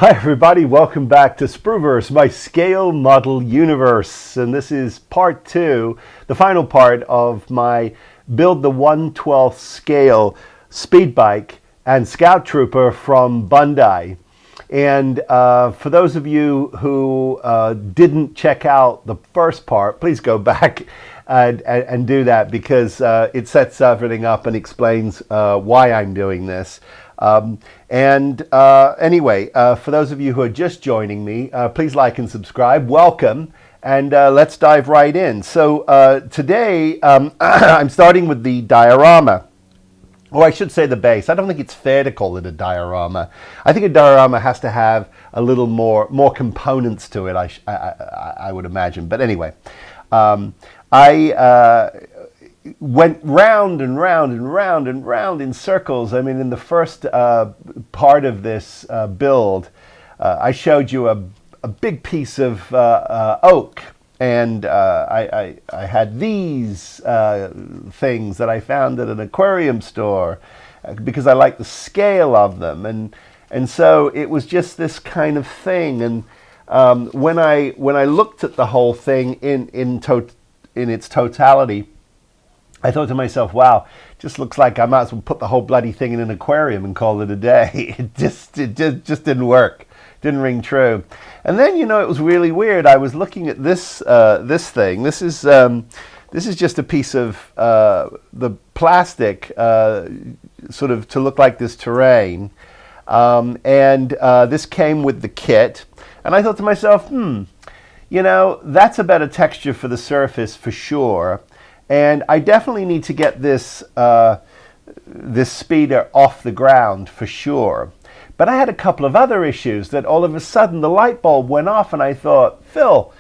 Hi everybody, welcome back to Spruverse, my scale model universe. And this is part 2, the final part of my build the 1/12 scale speed bike and scout trooper from Bandai. And for those of you who didn't check out the first part, please go back and do that, because it sets everything up and explains why I'm doing this. Anyway, for those of you who are just joining me, please like and subscribe. Welcome, and let's dive right in. So today I'm starting with the diorama. Or I should say the base. I don't think it's fair to call it a diorama. I think a diorama has to have a little more components to it, I would imagine. But anyway, I went round and round and round and round in circles. I mean, in the first part of this build, I showed you a big piece of oak. And I had these things that I found at an aquarium store because I like the scale of them, and so it was just this kind of thing. And when I looked at the whole thing in its totality, I thought to myself, wow, it just looks like I might as well put the whole bloody thing in an aquarium and call it a day. It just didn't work. Didn't ring true. And then, you know, it was really weird. I was looking at this thing. This is just a piece of the plastic, sort of to look like this terrain. This came with the kit. And I thought to myself, you know, that's a better texture for the surface for sure. And I definitely need to get this this speeder off the ground for sure. But I had a couple of other issues that all of a sudden the light bulb went off, and I thought, Phil,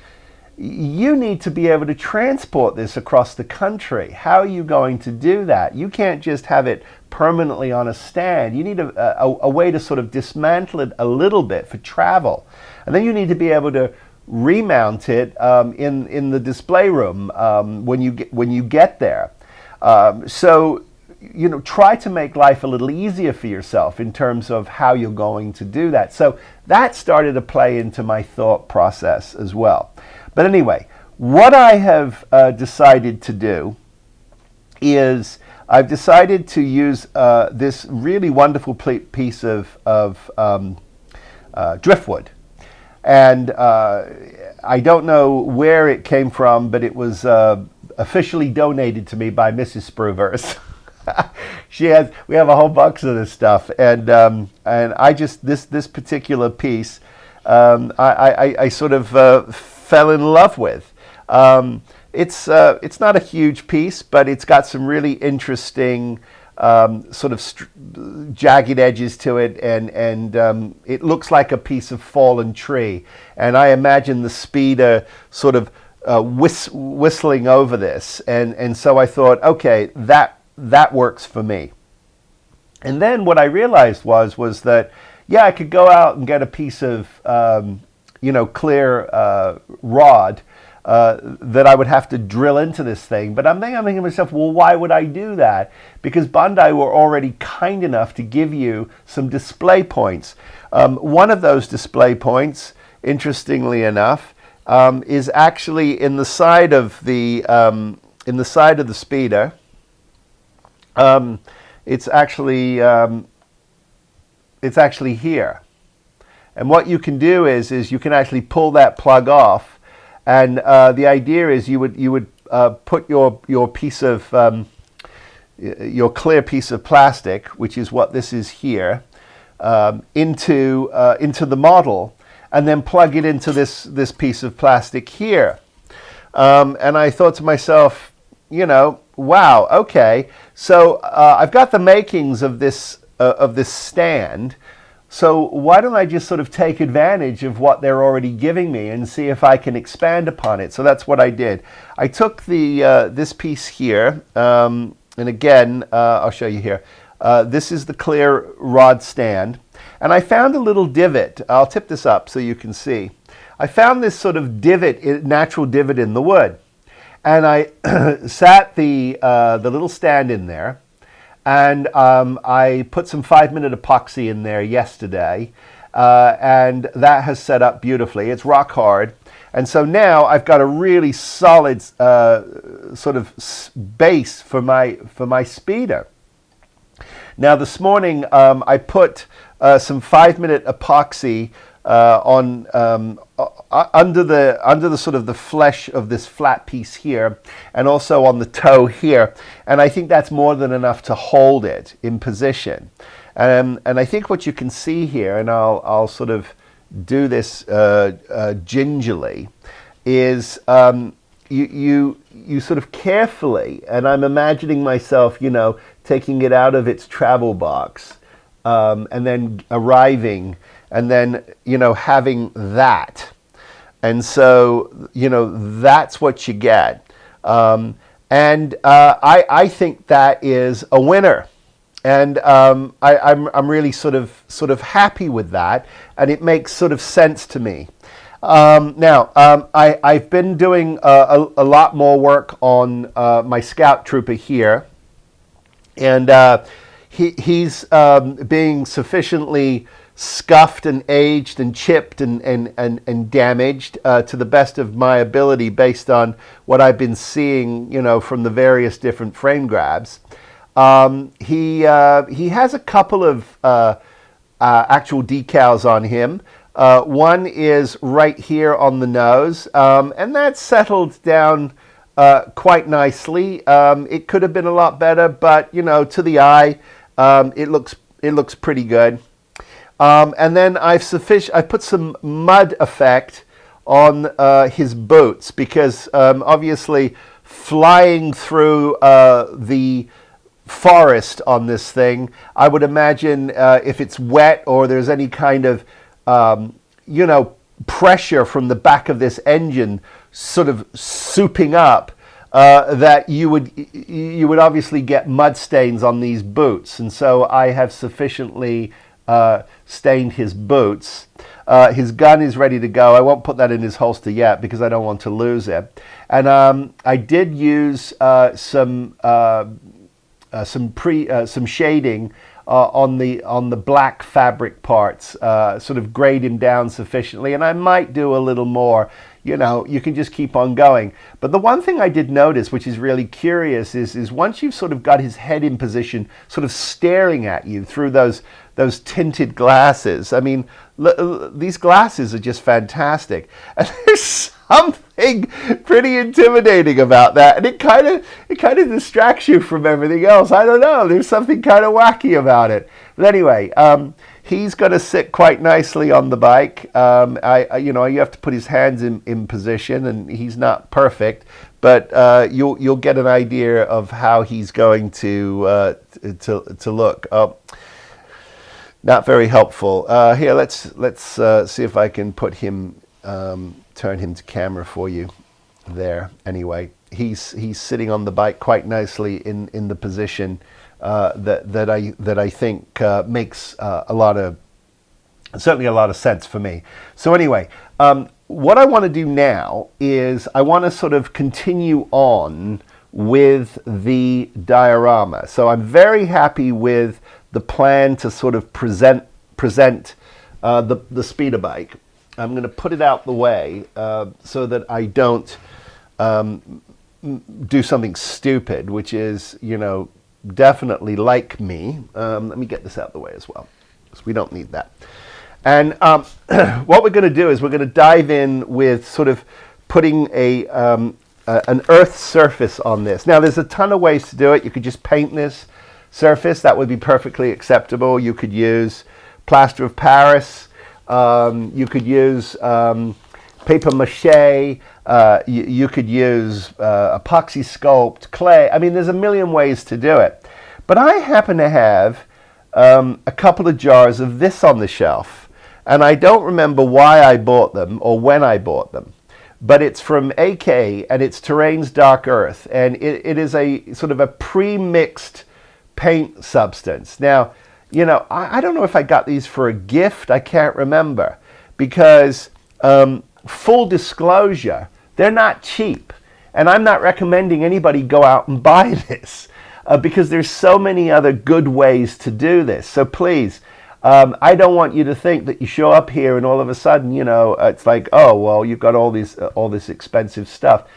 you need to be able to transport this across the country. How are you going to do that? You can't just have it permanently on a stand. You need a way to sort of dismantle it a little bit for travel. And then you need to be able to remount it in the display room when you get there. So, you know, try to make life a little easier for yourself in terms of how you're going to do that. So that started to play into my thought process as well. But anyway, what I have decided to do is I've decided to use this really wonderful piece of driftwood. And I don't know where it came from, but it was officially donated to me by Mrs. Spruverse. We have a whole box of this stuff, and I just this particular piece I sort of fell in love with. It's not a huge piece, but it's got some really interesting sort of jagged edges to it, and it looks like a piece of fallen tree. And I imagine the speeder sort of whistling over this, and so I thought, okay, that works for me. And then what I realized was that, yeah, I could go out and get a piece of, you know, clear rod that I would have to drill into this thing. But I'm thinking to myself, well, why would I do that? Because Bandai were already kind enough to give you some display points. One of those display points, interestingly enough, is actually in the side of the speeder. It's actually here, and what you can do is you can actually pull that plug off, and the idea is you would put your piece of your clear piece of plastic, which is what this is here, into the model, and then plug it into this piece of plastic here. And I thought to myself, you know, wow, okay, so I've got the makings of this stand, so why don't I just sort of take advantage of what they're already giving me and see if I can expand upon it? So that's what I did. I took this piece here, and again, I'll show you here. This is the clear rod stand, and I found a little divot. I'll tip this up so you can see. I found this sort of divot, natural divot in the wood. And I sat the little stand in there, and I put some 5-minute epoxy in there yesterday, and that has set up beautifully. It's rock hard. And so now I've got a really solid sort of base for my speeder. Now this morning I put some 5-minute epoxy on under the sort of the flesh of this flat piece here, and also on the toe here, and I think that's more than enough to hold it in position. And I think what you can see here, and I'll sort of do this gingerly, is you sort of carefully, and I'm imagining myself, you know, taking it out of its travel box, and then arriving, and then, you know, having that. And so, you know, that's what you get. I think that is a winner. And I'm really sort of happy with that, and it makes sort of sense to me. I've been doing a lot more work on my Scout Trooper here, and he's being sufficiently scuffed and aged and chipped and damaged to the best of my ability based on what I've been seeing, you know, from the various different frame grabs. He has a couple of actual decals on him. One is right here on the nose, and that's settled down quite nicely. It could have been a lot better, but, you know, to the eye, it looks pretty good. And then I put some mud effect on his boots, because obviously flying through the forest on this thing, I would imagine if it's wet or there's any kind of you know, pressure from the back of this engine sort of souping up, that you would obviously get mud stains on these boots. And so I have sufficiently stained his boots. His gun is ready to go. I won't put that in his holster yet because I don't want to lose it. And I did use some shading on the black fabric parts, sort of grade him down sufficiently, and I might do a little more. You know, you can just keep on going. But the one thing I did notice, which is really curious, is once you've sort of got his head in position, sort of staring at you through those tinted glasses. I mean, these glasses are just fantastic, and there's something pretty intimidating about that, and it kind of distracts you from everything else. I don't know. There's something kind of wacky about it. But anyway, he's going to sit quite nicely on the bike. You know, you have to put his hands in position, and he's not perfect, but you'll get an idea of how he's going to look. Not very helpful. Here, let's see if I can put him, turn him to camera for you. There. Anyway, he's sitting on the bike quite nicely in the position that I think makes certainly a lot of sense for me. So anyway, what I want to do now is I want to sort of continue on with the diorama. So I'm very happy with the plan to sort of present the speeder bike. I'm going to put it out the way so that I don't do something stupid, which is, you know, definitely like me. Let me get this out the way as well, because we don't need that. And what we're going to do is we're going to dive in with sort of putting an earth surface on this. Now, there's a ton of ways to do it. You could just paint this surface. That would be perfectly acceptable. You could use plaster of Paris. You could use paper mache. You could use epoxy sculpt, clay. I mean, there's a million ways to do it. But I happen to have a couple of jars of this on the shelf, and I don't remember why I bought them or when I bought them. But it's from AK, and it's Terrain's Dark Earth, and it is a sort of a pre-mixed paint substance. Now, you know, I don't know if I got these for a gift. I can't remember, because full disclosure, they're not cheap, and I'm not recommending anybody go out and buy this because there's so many other good ways to do this. So please, I don't want you to think that you show up here and all of a sudden, you know, it's like, oh, well, you've got all this expensive stuff.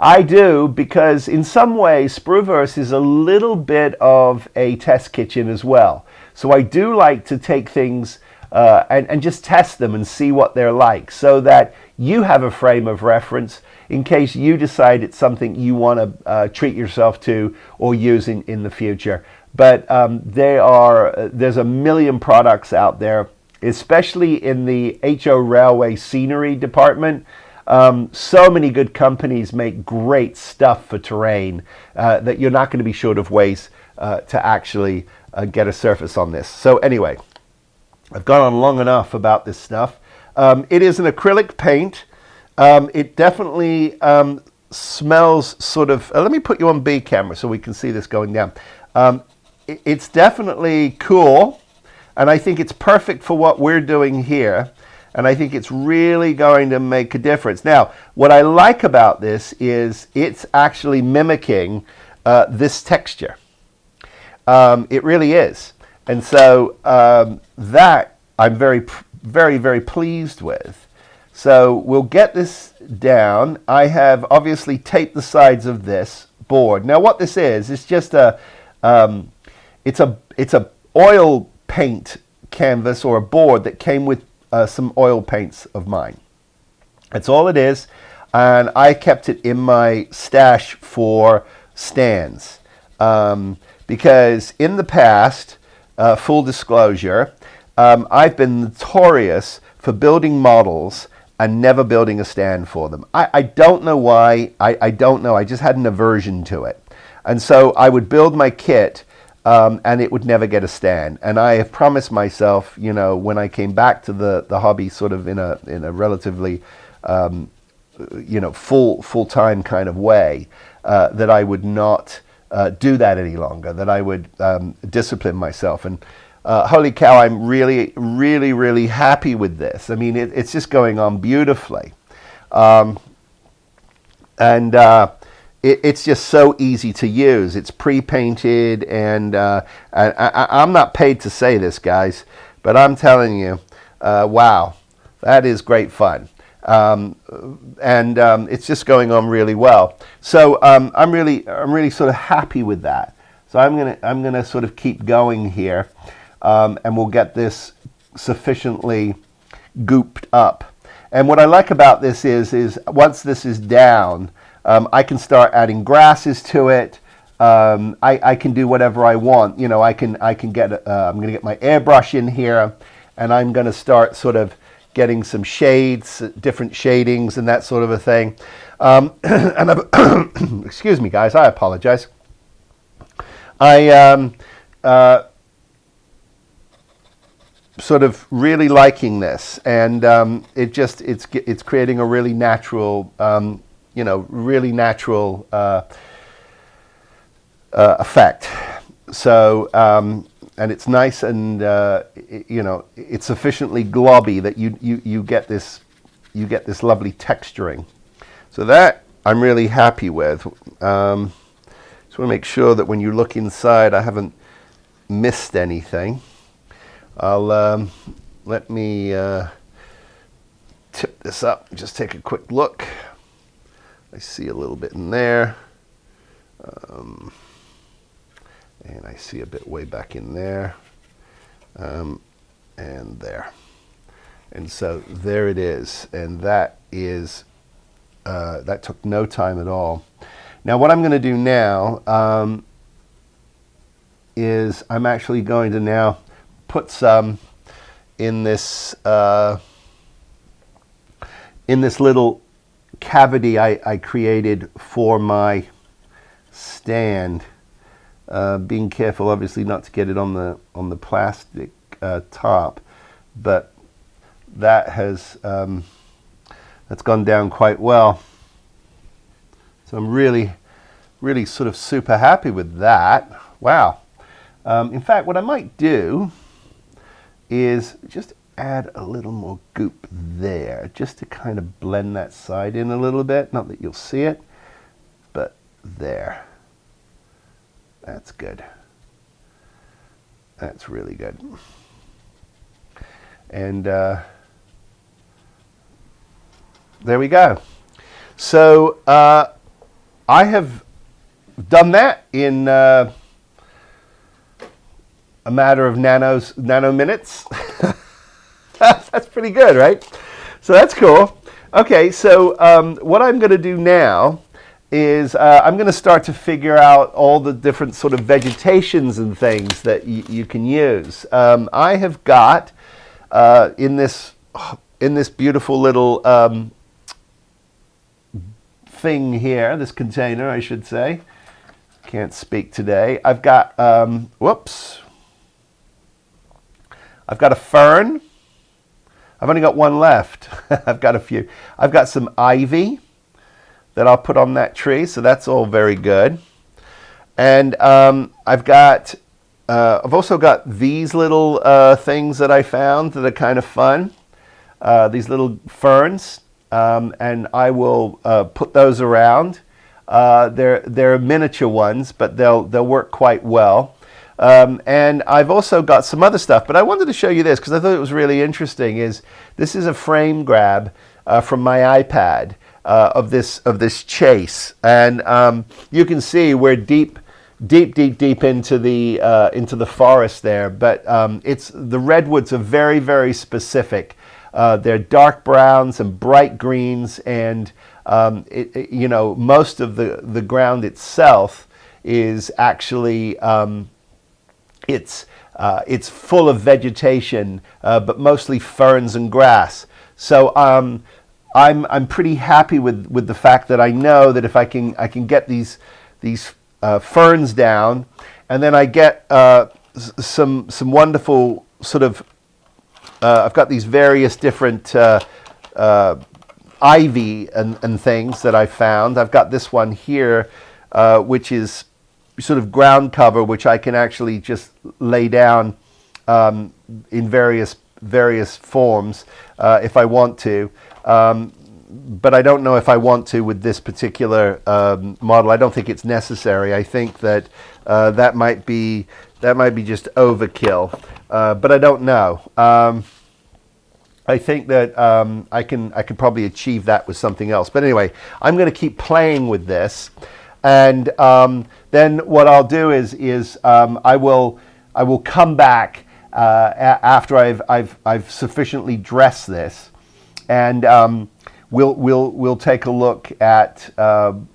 I do, because in some ways, Spruverse is a little bit of a test kitchen as well. So I do like to take things and just test them and see what they're like, so that you have a frame of reference in case you decide it's something you want to treat yourself to or use in the future. But there's a million products out there, especially in the HO Railway scenery department. So many good companies make great stuff for terrain that you're not going to be short of ways to actually get a surface on this. So anyway, I've gone on long enough about this stuff. It is an acrylic paint. It definitely smells sort of... let me put you on B camera so we can see this going down. It's definitely cool, and I think it's perfect for what we're doing here. And I think it's really going to make a difference. Now, what I like about this is it's actually mimicking this texture. It really is. And so that I'm very, very, very pleased with. So we'll get this down. I have obviously taped the sides of this board. Now, what this is, it's just it's a oil paint canvas or a board that came with some oil paints of mine. That's all it is, and I kept it in my stash for stands because in the past, full disclosure, I've been notorious for building models and never building a stand for them. I don't know why. I don't know. I just had an aversion to it, and so I would build my kit. And it would never get a stand. And I have promised myself, you know, when I came back to the hobby sort of in a relatively, you know, full-time kind of way, that I would not do that any longer, that I would discipline myself. And holy cow, I'm really, really, really happy with this. I mean, it's just going on beautifully. It's just so easy to use. It's pre-painted, and I'm not paid to say this, guys, but I'm telling you, wow, that is great fun. It's just going on really well. So I'm really sort of happy with that. So I'm gonna sort of keep going here, and we'll get this sufficiently gooped up. And what I like about this is once this is down, I can start adding grasses to it. I can do whatever I want. You know, I can get. I'm going to get my airbrush in here, and I'm going to start sort of getting some shades, different shadings, and that sort of a thing. Excuse me, guys. I apologize. Sort of really liking this, and it's creating a really natural. You know, really natural effect. So, and it's nice, and you know, it's sufficiently globby that you get this lovely texturing. So that I'm really happy with. Just want to make sure that when you look inside, I haven't missed anything. I'll let me tip this up and just take a quick look. I see a little bit in there, and I see a bit way back in there, and there. And so there it is, and that is, that took no time at all. Now what I'm going to do now is I'm actually going to now put some in this little cavity I created for my stand. Being careful, obviously, not to get it on the plastic top, but that has that's gone down quite well. So I'm really sort of super happy with that. Wow. In fact, what I might do is just add a little more goop there, just to kind of blend that side in a little bit. Not that you'll see it, but there. That's good. That's really good. And there we go. So I have done that in a matter of nano minutes. That's pretty good, right? So that's cool. Okay, so what I'm going to do now is I'm going to start to figure out all the different sort of vegetations and things that you can use. I have got in this beautiful little thing here, this container, I should say. Can't speak today. I've got whoops. I've got a fern. I've only got one left. I've got a few. I've got some ivy that I'll put on that tree, so that's all very good. And I've also got these little things that I found that are kind of fun. These little ferns, and I will put those around. They're miniature ones, but they'll work quite well. And I've also got some other stuff, but I wanted to show you this because I thought it was really interesting. This is a frame grab from my iPad of this chase, and you can see we're deep into the forest there. But the redwoods are very, very specific. They're dark browns and bright greens, and most of the ground itself is actually it's full of vegetation, but mostly ferns and grass. So I'm pretty happy with the fact that I know that if I can get these ferns down, and then I get some wonderful sort of I've got these various different ivy and things that I found. I've got this one here, which is sort of ground cover, which I can actually just lay down in various forms if I want to. But I don't know if I want to with this particular model. I don't think it's necessary. I think that that might be just overkill. But I don't know. I think that I could probably achieve that with something else. But anyway, I'm going to keep playing with this, and then what I'll do is I will come back after I've sufficiently dressed this, and we'll take a look at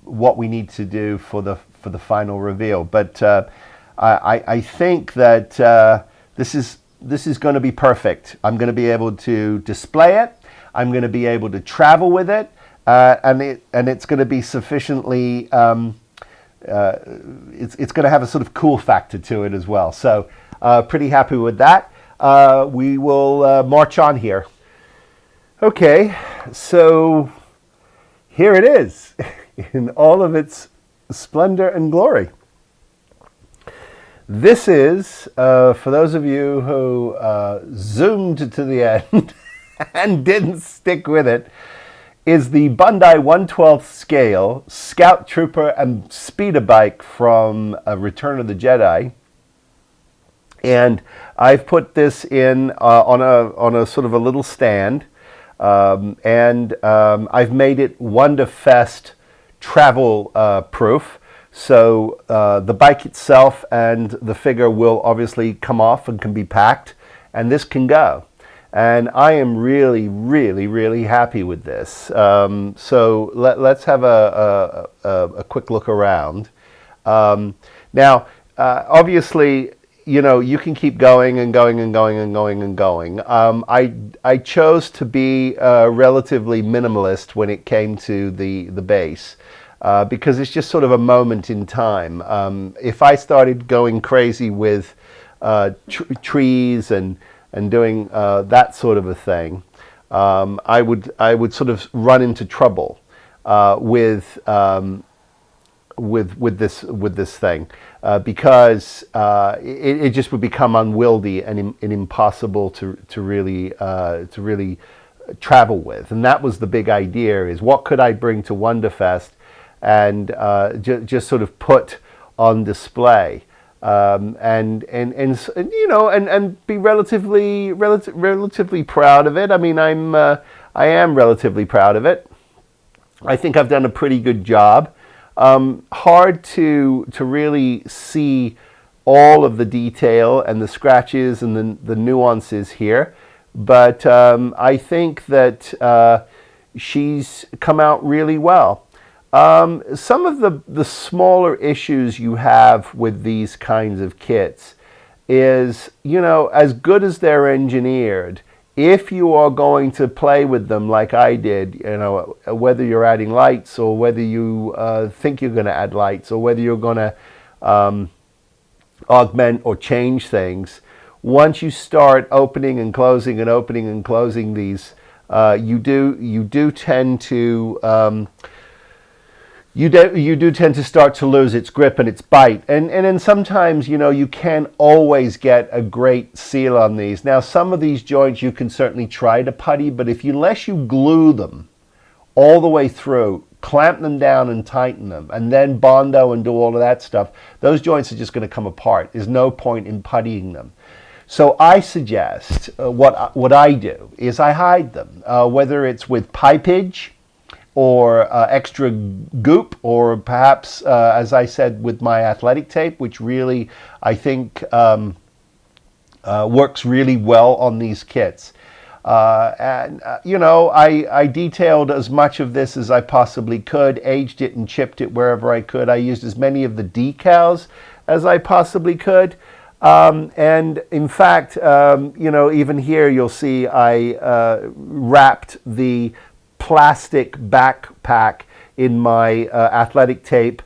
what we need to do for the final reveal. But I think that this is going to be perfect. I'm going to be able to display it. I'm going to be able to travel with it, and it's going to be sufficiently. It's going to have a sort of cool factor to it as well. So pretty happy with that. We will march on here. Okay, so here it is in all of its splendor and glory. This is, for those of you who zoomed to the end and didn't stick with it, is the Bandai 1/12 scale Scout Trooper and Speeder bike from Return of the Jedi. And I've put this in on a sort of a little stand, and I've made it Wonderfest travel proof. So the bike itself and the figure will obviously come off and can be packed, and this can go. And I am really, really, really happy with this. So let's have a quick look around. Now, obviously, you can keep going and going and going and going and going. I chose to be relatively minimalist when it came to the base. Because it's just sort of a moment in time. If I started going crazy with trees and doing that sort of a thing, I would sort of run into trouble with this thing because it just would become unwieldy and impossible to really travel with. And that was the big idea: is what could I bring to Wonderfest and just sort of put on display. And you know, and be relatively proud of it. I mean, I am relatively proud of it. I think I've done a pretty good job. Hard to really see all of the detail and the scratches and the nuances here, but I think that she's come out really well. Some of the smaller issues you have with these kinds of kits is, you know, as good as they're engineered, if you are going to play with them like I did, you know, whether you're adding lights or whether you think you're going to add lights or whether you're going to augment or change things, once you start opening and closing and opening and closing these, you do tend to you do tend to start to lose its grip and its bite. And then sometimes, you know, you can't always get a great seal on these. Now, some of these joints you can certainly try to putty, but unless you glue them all the way through, clamp them down and tighten them, and then Bondo and do all of that stuff, those joints are just going to come apart. There's no point in puttying them. So I suggest what I do is I hide them, whether it's with pipage or extra goop, or perhaps, as I said, with my athletic tape, which really, I think, works really well on these kits. You know, I detailed as much of this as I possibly could, aged it and chipped it wherever I could. I used as many of the decals as I possibly could. And in fact, you know, even here you'll see I wrapped the plastic backpack in my athletic tape,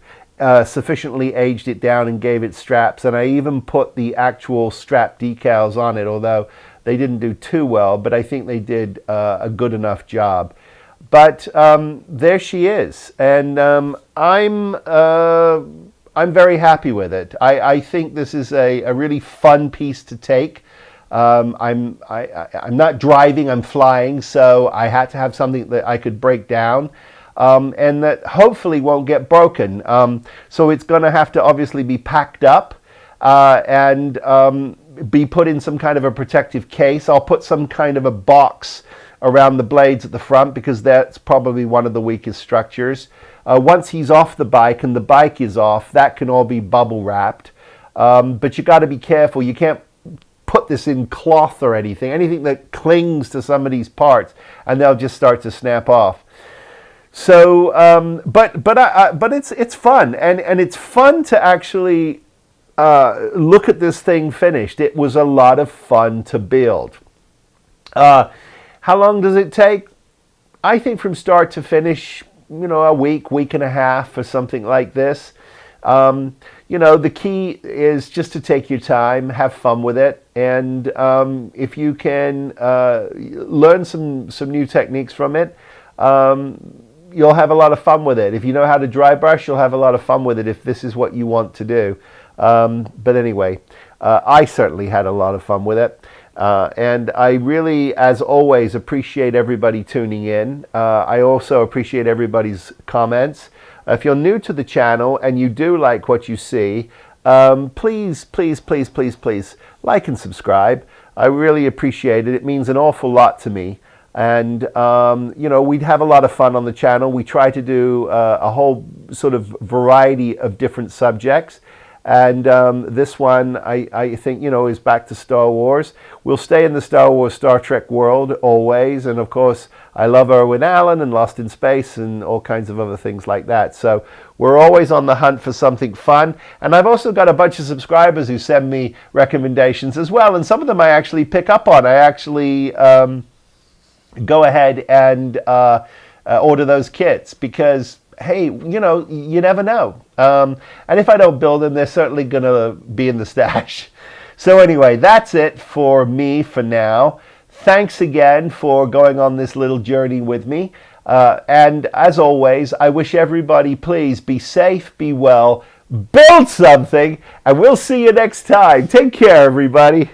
sufficiently aged it down and gave it straps, and I even put the actual strap decals on it, although they didn't do too well, but I think they did a good enough job. But there she is, and I'm very happy with it. I think this is a really fun piece to take. I'm not driving, I'm flying, so I had to have something that I could break down, and that hopefully won't get broken. So it's going to have to obviously be packed up and be put in some kind of a protective case. I'll put some kind of a box around the blades at the front, because that's probably one of the weakest structures. Once he's off the bike and the bike is off, that can all be bubble wrapped. But you got to be careful. You can't put this in cloth or anything that clings to some of these parts, and they'll just start to snap off. So, but it's fun, and it's fun to actually look at this thing finished. It was a lot of fun to build. How long does it take? I think from start to finish, you know, a week and a half or something like this. You know, the key is just to take your time, have fun with it, and if you can learn some new techniques from it, you'll have a lot of fun with it. If you know how to dry brush, you'll have a lot of fun with it if this is what you want to do. But anyway, I certainly had a lot of fun with it. And I really, as always, appreciate everybody tuning in. I also appreciate everybody's comments. If you're new to the channel and you do like what you see, please like and subscribe. I really appreciate it. It means an awful lot to me. And, you know, we'd have a lot of fun on the channel. We try to do a whole sort of variety of different subjects. And this one, I think, you know, is back to Star Wars. We'll stay in the Star Wars, Star Trek world always. And, of course, I love Irwin Allen and Lost in Space and all kinds of other things like that. So we're always on the hunt for something fun. And I've also got a bunch of subscribers who send me recommendations as well. And some of them I actually pick up on. I actually go ahead and order those kits because, hey, you know, you never know. And if I don't build them, they're certainly going to be in the stash. So anyway, that's it for me for now. Thanks again for going on this little journey with me. And as always, I wish everybody, please be safe, be well, build something, and we'll see you next time. Take care, everybody.